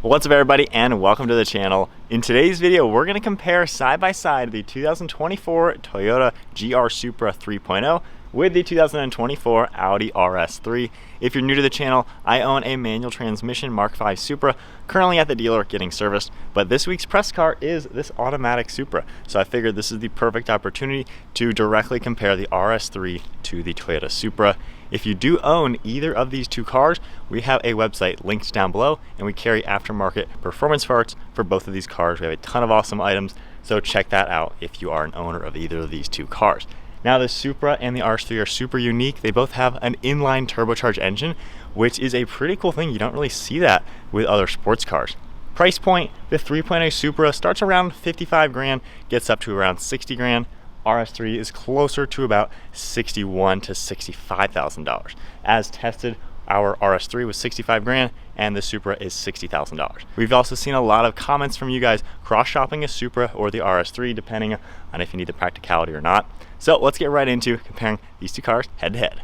What's up everybody and welcome to the channel. In today's video we're going to compare side by side the 2024 Toyota GR Supra 3.0 with the 2024 Audi RS3. If you're new to the channel, I own a manual transmission MK5 Supra currently at the dealer getting serviced, but this week's press car is this automatic Supra. So I figured this is the perfect opportunity to directly compare the RS3 to the Toyota Supra. If you do own either of these two cars, we have a website linked down below and we carry aftermarket performance parts for both of these cars. We have a ton of awesome items, so check that out if you are an owner of either of these two cars. Now the Supra and the RS3 are super unique. They both have an inline turbocharged engine, which is a pretty cool thing. You don't really see that with other sports cars. Price point, the 3.0 Supra starts around 55 grand, gets up to around 60 grand. RS3 is closer to about $61,000 to $65,000. As tested, our RS3 was 65 grand and the Supra is $60,000. We've also seen a lot of comments from you guys cross-shopping a Supra or the RS3 depending on if you need the practicality or not. So let's get right into comparing these two cars head to head.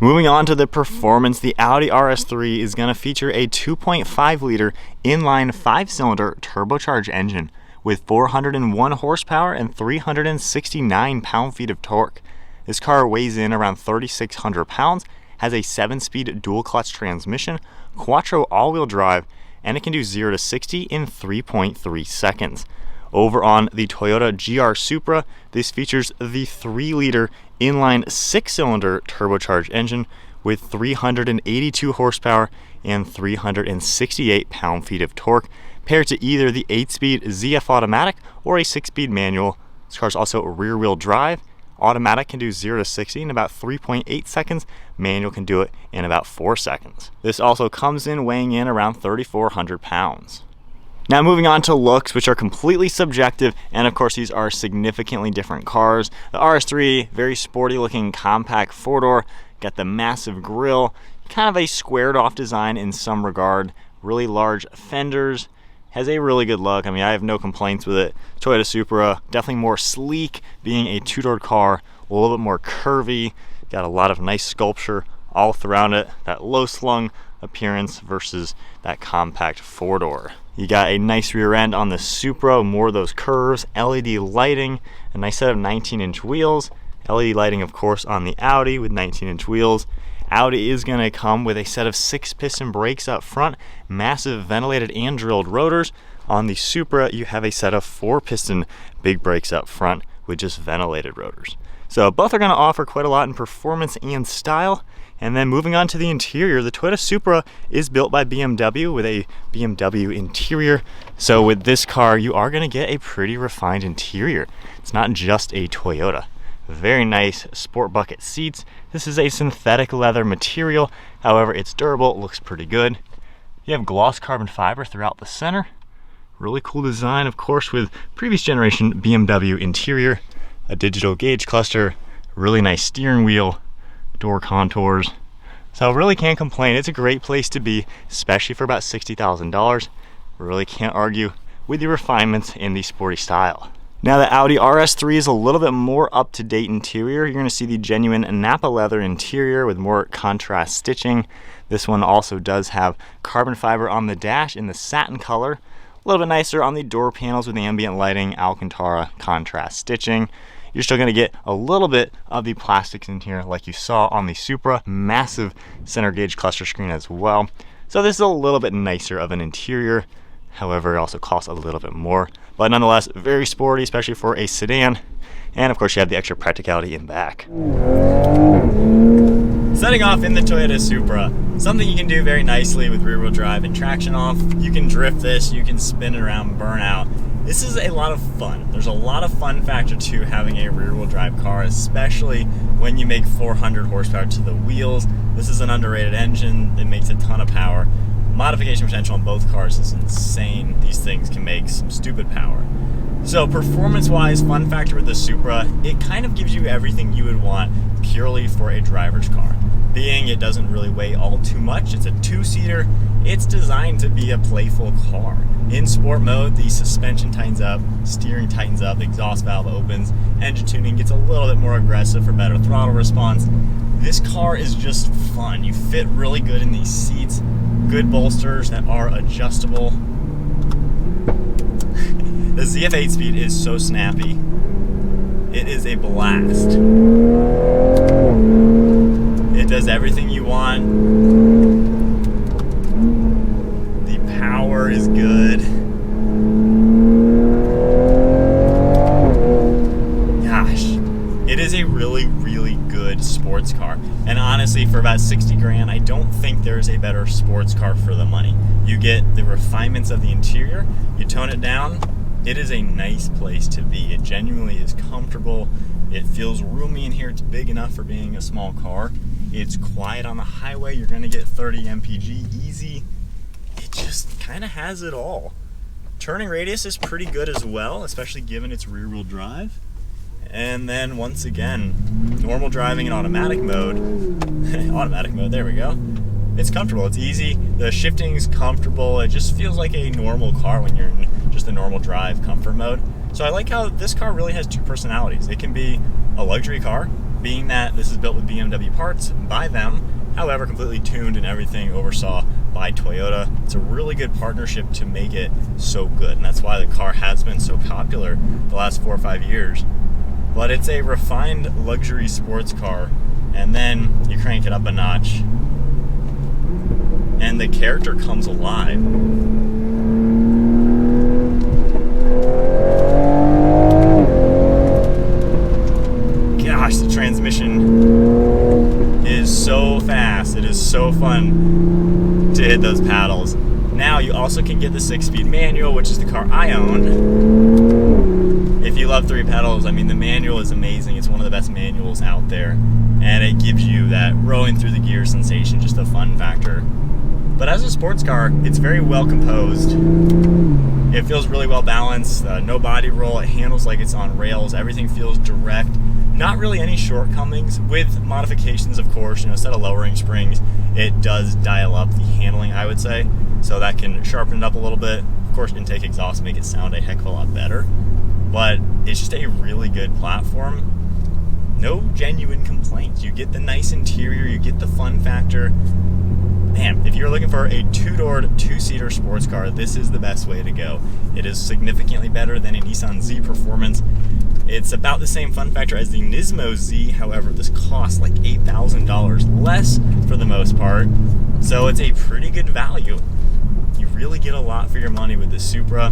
Moving on to the performance, the Audi RS3 is going to feature a 2.5 liter inline 5-cylinder turbocharged engine with 401 horsepower and 369 pound-feet of torque. This car weighs in around 3,600 pounds, has a 7-speed dual-clutch transmission, quattro all-wheel drive, and it can do 0 to 60 in 3.3 seconds. Over on the Toyota GR Supra, this features the 3-liter inline 6-cylinder turbocharged engine with 382 horsepower and 368 pound-feet of torque, paired to either the 8-speed ZF automatic or a 6-speed manual. This car is also rear-wheel drive. Automatic can do 0 to 60 in about 3.8 seconds. Manual can do it in about 4 seconds. This also comes in weighing in around 3,400 pounds. Now moving on to looks, which are completely subjective, and of course these are significantly different cars. The RS3, very sporty looking compact 4-door, got the massive grille, kind of a squared off design in some regard, really large fenders, has a really good look. I mean, I have no complaints with it. Toyota Supra, definitely more sleek, being a two-door car, a little bit more curvy, got a lot of nice sculpture all throughout it, that low slung appearance versus that compact 4-door. You got a nice rear end on the Supra, more of those curves, LED lighting, a nice set of 19-inch wheels, LED lighting of course on the Audi with 19-inch wheels. Audi is going to come with a set of 6-piston brakes up front, massive ventilated and drilled rotors. On the Supra, you have a set of 4-piston big brakes up front with just ventilated rotors. So both are going to offer quite a lot in performance and style. And then moving on to the interior, the Toyota Supra is built by BMW with a BMW interior. So with this car, you are going to get a pretty refined interior. It's not just a Toyota. Very nice sport bucket seats. This is a synthetic leather material, however it's durable, it looks pretty good. You have gloss carbon fiber throughout the center. Really cool design, of course, with previous generation BMW interior. A digital gauge cluster, really nice steering wheel, door contours. So really can't complain. It's a great place to be, especially for about $60,000. Really can't argue with the refinements in the sporty style. Now the Audi RS3 is a little bit more up-to-date interior. You're going to see the genuine Napa leather interior with more contrast stitching. This one also does have carbon fiber on the dash in the satin color. A little bit nicer on the door panels with ambient lighting, Alcantara contrast stitching. You're still going to get a little bit of the plastics in here like you saw on the Supra. Massive center gauge cluster screen as well. So this is a little bit nicer of an interior. However, it also costs a little bit more, but nonetheless very sporty, especially for a sedan. And of course you have the extra practicality in back. Setting off in the Toyota Supra, something you can do very nicely with rear wheel drive and traction off. You can drift this, you can spin it around, burn out. This is a lot of fun. There's a lot of fun factor to having a rear wheel drive car, especially when you make 400 horsepower to the wheels. This is an underrated engine, it makes a ton of power. Modification potential on both cars is insane. These things can make some stupid power. So performance-wise, fun factor with the Supra, it kind of gives you everything you would want purely for a driver's car. Being it doesn't really weigh all too much, it's a 2-seater, it's designed to be a playful car. In sport mode, the suspension tightens up, steering tightens up, the exhaust valve opens, engine tuning gets a little bit more aggressive for better throttle response. This car is just fun. You fit really good in these seats. Good bolsters that are adjustable. The ZF 8-speed is so snappy. It is a blast. It does everything you want. The power is good. Gosh, it is a really, really good sports car. And honestly, for about 60 grand, I don't think there's a better sports car for the money. You get the refinements of the interior, you tone it down. It is a nice place to be. It genuinely is comfortable. It feels roomy in here. It's big enough for being a small car. It's quiet on the highway. You're gonna get 30 mpg easy. It just kind of has it all. Turning radius is pretty good as well, especially given its rear wheel drive. And then once again, normal driving in automatic mode. Automatic mode, there we go. It's comfortable, it's easy, the shifting's comfortable, it just feels like a normal car when you're in just the normal drive comfort mode. So I like how this car really has two personalities. It can be a luxury car, being that this is built with BMW parts by them, however completely tuned and everything oversaw by Toyota. It's a really good partnership to make it so good, and that's why the car has been so popular the last 4 or 5 years. But it's a refined luxury sports car, and then you crank it up a notch, and the character comes alive. Gosh, the transmission is so fast. It is so fun to hit those paddles. Now you also can get the 6-speed manual, which is the car I own. If you love 3 pedals, I mean, the manual is amazing. It's one of the best manuals out there, and it gives you that rolling through the gear sensation, just a fun factor. But as a sports car, it's very well composed. It feels really well balanced, no body roll, it handles like it's on rails, everything feels direct. Not really any shortcomings, with modifications of course, instead of lowering springs, it does dial up the handling, I would say. So that can sharpen it up a little bit. Of course, intake exhaust make it sound a heck of a lot better. But it's just a really good platform. No genuine complaints. You get the nice interior, you get the fun factor. Man, if you're looking for a 2-door, 2-seater sports car, this is the best way to go. It is significantly better than a Nissan Z Performance. It's about the same fun factor as the Nismo Z, however, this costs like $8,000 less for the most part. So it's a pretty good value. You really get a lot for your money with the Supra.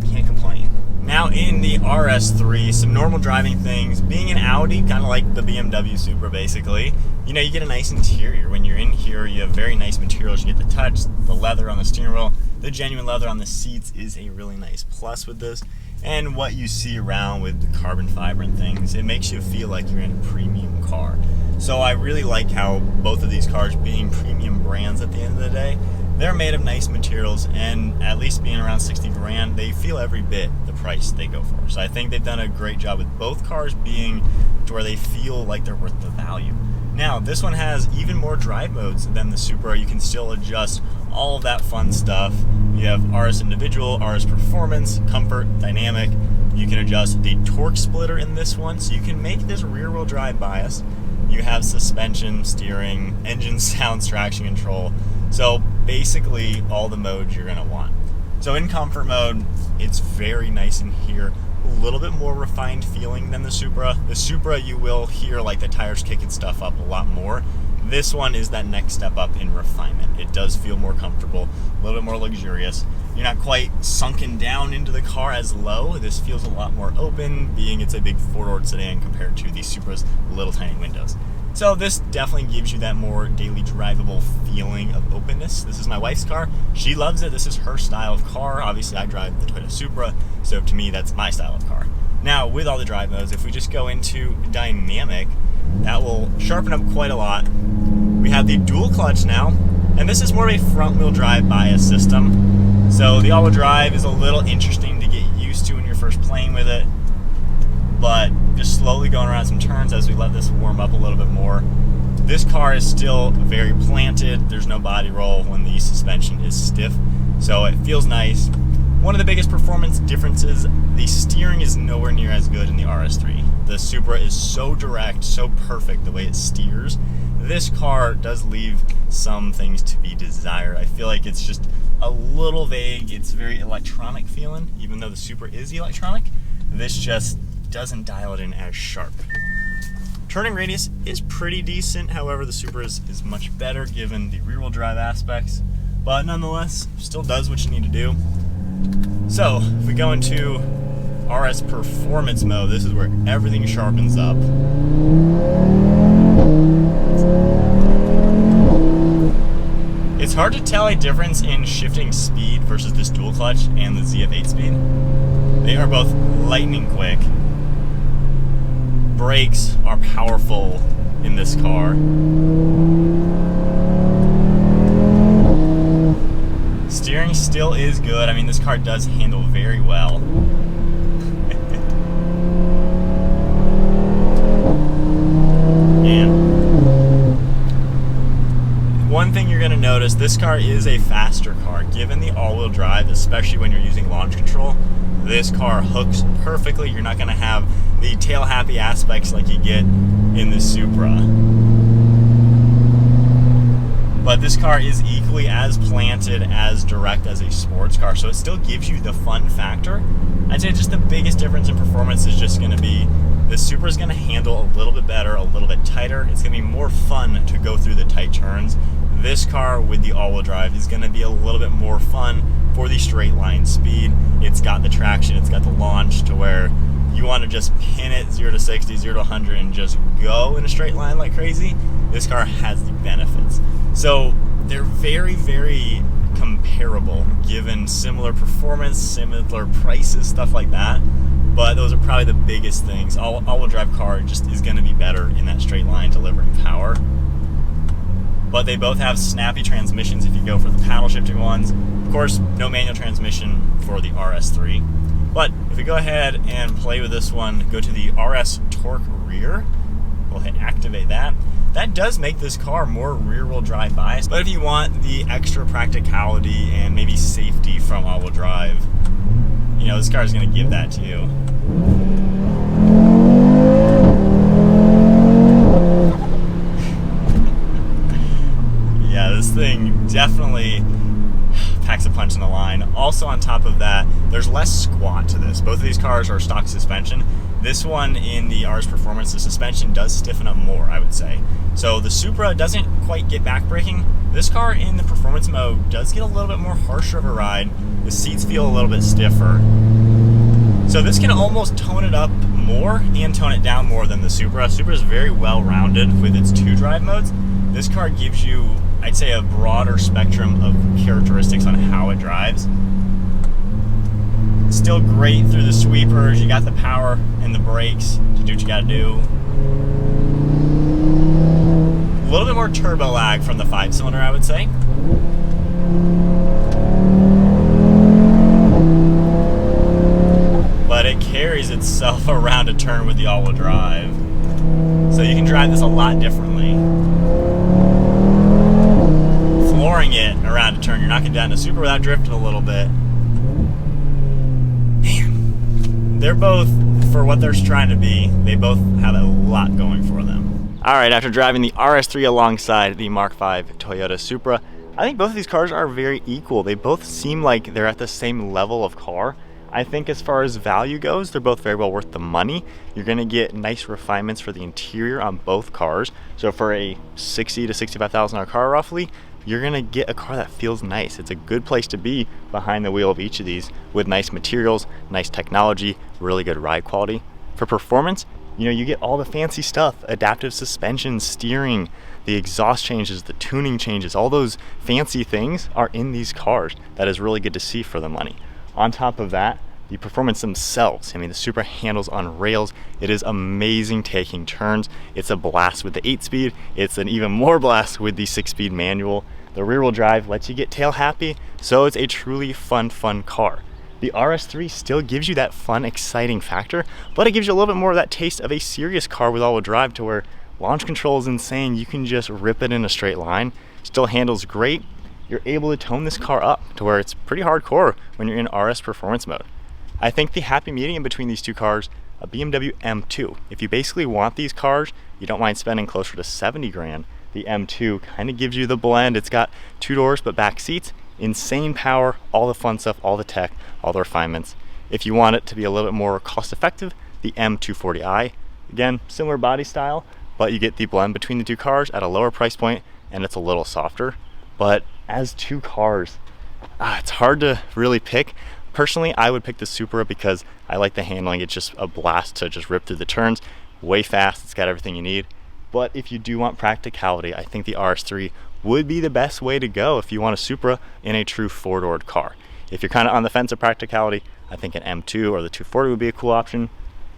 Can't complain. Now in the RS3, some normal driving things. Being an Audi, kind of like the BMW Supra basically, you get a nice interior. When you're in here, you have very nice materials. You get the touch, the leather on the steering wheel, the genuine leather on the seats is a really nice plus with this. And what you see around with the carbon fiber and things, it makes you feel like you're in a premium car. So I really like how both of these cars, being premium brands at the end of the day, they're made of nice materials, and at least being around 60 grand, they feel every bit the price they go for. So I think they've done a great job with both cars being to where they feel like they're worth the value. Now, this one has even more drive modes than the Supra. You can still adjust all of that fun stuff. You have RS Individual, RS Performance, Comfort, Dynamic. You can adjust the torque splitter in this one, so you can make this rear-wheel drive bias. You have suspension, steering, engine sounds, traction control. So basically all the modes you're gonna want. So in comfort mode, it's very nice in here. A little bit more refined feeling than the Supra. The Supra, you will hear like the tires kicking stuff up a lot more. This one is that next step up in refinement. It does feel more comfortable, a little bit more luxurious. You're not quite sunken down into the car as low. This feels a lot more open, being it's a big 4-door sedan compared to the Supra's little tiny windows. So this definitely gives you that more daily drivable feeling of openness. This is my wife's car. She loves it. This is her style of car. Obviously, I drive the Toyota Supra, so to me, that's my style of car. Now, with all the drive modes, if we just go into dynamic, that will sharpen up quite a lot. We have the dual clutch now, and this is more of a front-wheel drive bias system. So the all-wheel drive is a little interesting to get used to when you're first playing with it, but just slowly going around some turns as we let this warm up a little bit more. This car is still very planted. There's no body roll when the suspension is stiff, so it feels nice. One of the biggest performance differences, the steering is nowhere near as good in the RS3. The Supra is so direct, so perfect the way it steers, this car does leave some things to be desired. I feel like it's just a little vague. It's very electronic feeling, even though the Supra is electronic. This just doesn't dial it in as sharp. Turning radius is pretty decent, however the Supra is much better given the rear-wheel drive aspects, but nonetheless, still does what you need to do. So, if we go into RS Performance mode, this is where everything sharpens up. It's hard to tell a difference in shifting speed versus this dual clutch and the ZF8 speed. They are both lightning quick. Brakes are powerful in this car. Steering still is good. I mean, this car does handle very well. One thing you're going to notice, this car is a faster car. Given the all-wheel drive, especially when you're using launch control, this car hooks perfectly. You're not going to have the tail-happy aspects like you get in the Supra. But this car is equally as planted, as direct as a sports car, so it still gives you the fun factor. I'd say just the biggest difference in performance is just going to be the Supra is going to handle a little bit better, a little bit tighter. It's going to be more fun to go through the tight turns. This car with the all-wheel drive is going to be a little bit more fun for the straight line speed. It's got the traction, it's got the launch to where you want to just pin it 0 to 60, 0 to 100 and just go in a straight line like crazy. This car has the benefits. So they're very, very comparable given similar performance, similar prices, stuff like that. But those are probably the biggest things. All-wheel drive car just is going to be better in that straight line delivering power. But they both have snappy transmissions if you go for the paddle shifting ones. Of course, no manual transmission for the RS3. But if we go ahead and play with this one, go to the RS Torque Rear, we'll hit activate that. That does make this car more rear-wheel drive biased, but if you want the extra practicality and maybe safety from all-wheel drive, you know, this car is going to give that to you. Yeah, this thing definitely packs a punch in the line. Also on top of that, there's less squat to this. Both of these cars are stock suspension. This one in the RS Performance, the suspension does stiffen up more, I would say. So the Supra doesn't quite get back braking. This car in the Performance mode does get a little bit more harsher of a ride. The seats feel a little bit stiffer. So this can almost tone it up more and tone it down more than the Supra. Supra is very well rounded with its 2 drive modes. This car gives you, I'd say, a broader spectrum of characteristics on how it drives. Still great through the sweepers. You got the power and the brakes to do what you gotta do. A little bit more turbo lag from the 5-cylinder, I would say. But it carries itself around a turn with the all-wheel drive. So you can drive this a lot differently. Flooring it around a turn, you're knocking down the Supra without drifting a little bit. Man, they're both, for what they're trying to be, they both have a lot going for them. Alright, after driving the RS3 alongside the MK5 Toyota Supra, I think both of these cars are very equal. They both seem like they're at the same level of car. I think as far as value goes, they're both very well worth the money. You're going to get nice refinements for the interior on both cars. So for a $60,000 to $65,000 car roughly, you're going to get a car that feels nice. It's a good place to be behind the wheel of each of these with nice materials, nice technology, really good ride quality. For performance, you know, you get all the fancy stuff, adaptive suspension, steering, the exhaust changes, the tuning changes, all those fancy things are in these cars. That is really good to see for the money. On top of that, the performance themselves. I mean, the Supra handles on rails. It is amazing taking turns. It's a blast with the 8-speed. It's an even more blast with the 6-speed manual. The rear-wheel drive lets you get tail happy, so it's a truly fun car. The RS3 still gives you that fun, exciting factor, but it gives you a little bit more of that taste of a serious car with all-wheel drive to where launch control is insane. You can just rip it in a straight line. Still handles great. You're able to tone this car up to where it's pretty hardcore when you're in RS performance mode. I think the happy medium between these two cars, a BMW M2. If you basically want these cars, you don't mind spending closer to 70 grand, the M2 kind of gives you the blend. It's got 2 doors but back seats, insane power, all the fun stuff, all the tech, all the refinements. If you want it to be a little bit more cost effective, the M240i, again, similar body style, but you get the blend between the two cars at a lower price point, and it's a little softer. But as two cars, it's hard to really pick. Personally, I would pick the Supra because I like the handling. It's just a blast to just rip through the turns, way fast, it's got everything you need. But if you do want practicality, I think the RS3 would be the best way to go if you want a Supra in a true 4-doored car. If you're kind of on the fence of practicality, I think an M2 or the 240 would be a cool option.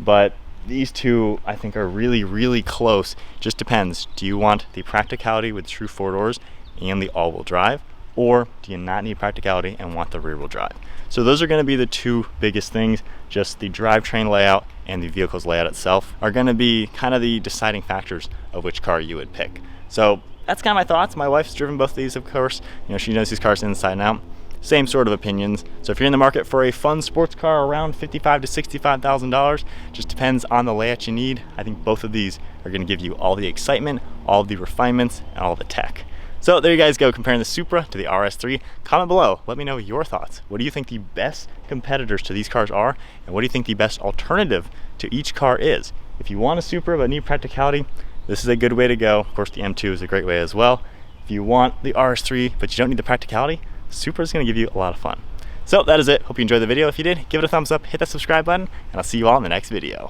But these two, I think, are really, really close. Just depends. Do you want the practicality with true 4 doors and the all-wheel drive? Or do you not need practicality and want the rear-wheel drive? So those are going to be the two biggest things. Just the drivetrain layout and the vehicle's layout itself are going to be kind of the deciding factors of which car you would pick. So that's kind of my thoughts. My wife's driven both of these, of course. You know, she knows these cars inside and out. Same sort of opinions. So if you're in the market for a fun sports car around $55,000 to $65,000, just depends on the layout you need. I think both of these are going to give you all the excitement, all the refinements, and all the tech. So there you guys go, comparing the Supra to the RS3. Comment below, let me know your thoughts. What do you think the best competitors to these cars are, and what do you think the best alternative to each car is? If you want a Supra but need practicality, this is a good way to go. Of course, the M2 is a great way as well. If you want the RS3 but you don't need the practicality, Supra is going to give you a lot of fun. So that is it. Hope you enjoyed the video. If you did, give it a thumbs up, hit that subscribe button, and I'll see you all in the next video.